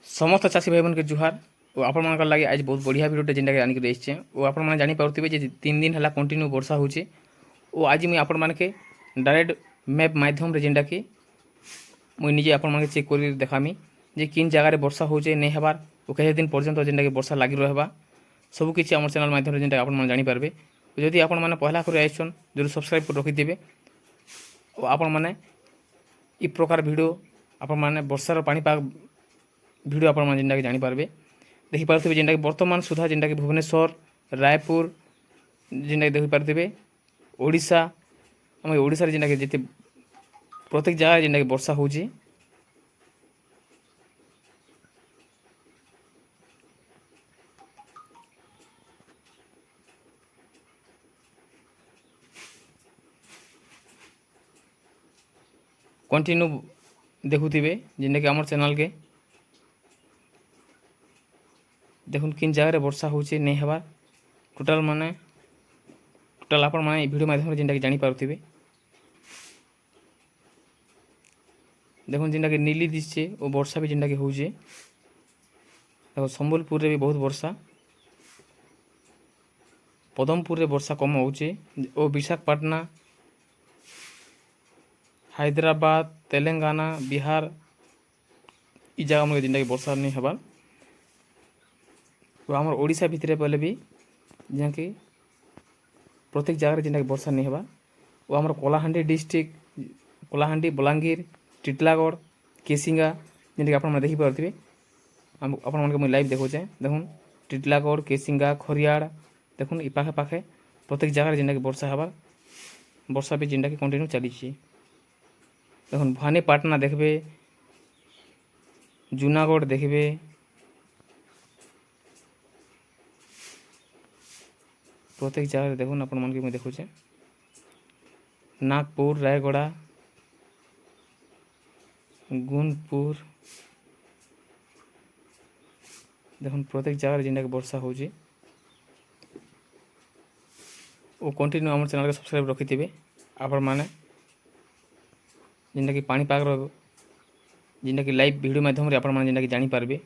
समस्त चाषी भाई मन के जुहार और आपण मन लगे आज बहुत बढ़िया वीडियो जेनटा आनिक रही और आपण मैंने जानीपे जे 3 दिन है कंटिन्यू वर्षा हो आज मुझे आपण मानके डायरेक्ट मैप माध्यम जेनटा कि मुझे निजे आपण मन चेक कर देखामी जे किन जगार वर्षा हो नहीं हबार और कई दिन पर्यंत जेनटा कि वर्षा लगी रहा सबकि आम चैनल माध्यम जेनटा आपण जानीपारे। जदि आपण मैंने पहला कर आइछन जरूर सब्सक्राइब कर रखिथे और आपण मैंने इ प्रकार वीडियो आपण मैंने वर्षार पाणीपाग वीडियो आपण मैंने जेनटा कि जानीपारे देखिपे जेनटा कि बर्तमान सुधा जेनटा कि भुवनेश्वर रायपुर जेनटा कि देखिपे ओडिशा आम ओडिशा जेनटा कि जिते प्रत्येक जगह जेनटा कि वर्षा होची कंटिन्यू देखुथे जेनटा कि आम चैनल के देखुन किन जगह वर्षा होची नहीं हवा टोटाल आपण माने वीडियो माध्यम जेनटा कि जानी पारुथिबे। देखुन जेनटा कि नीली दिसचे और वर्षा भी जेनटा कि होचे देखो संबलपुर रे भी बहुत वर्षा पदमपुर रे वर्षा कम होचे और विशाखापट्टनम हैदराबाद तेलंगाना बिहार इ जगह में जेनटा कि वर्षा नहीं हवा तो आम ओडिशा भितर पहले भी जहाँ कि प्रत्येक जगह जेनटा कि वर्षा नहीं हवा और आम कलाहांडी डिस्ट्रिक्ट कलाहांडी बलांगीर टिटलागढ़ केसिंगा जेनटा कि आप देखिपे आपण मैं लाइव देखुचे देखुन टिटलागढ़ केसिंगा खरियाड़ देखुन इ पाखे पाखे प्रत्येक जगह जेनटा कि वर्षा हवा वर्षा भी जेनटा कि कंटिन्यू चली देखुन भवानीपाटना देखबे जूनागढ़ देखबे प्रत्येक जगह देखुन आपण मन के देखुचे नागपुर रायगढ़ गुणपुर देखुन प्रत्येक जगह जेनटा कि वर्षा होची वो कंटिन्यू आम चैनल के सब्सक्राइब रखिथे आपण माने जेनटा कि पाणीपाग जेनटा कि लाइव वीडियो माध्यम रे आपण माने जेनटा कि जानी पारबे।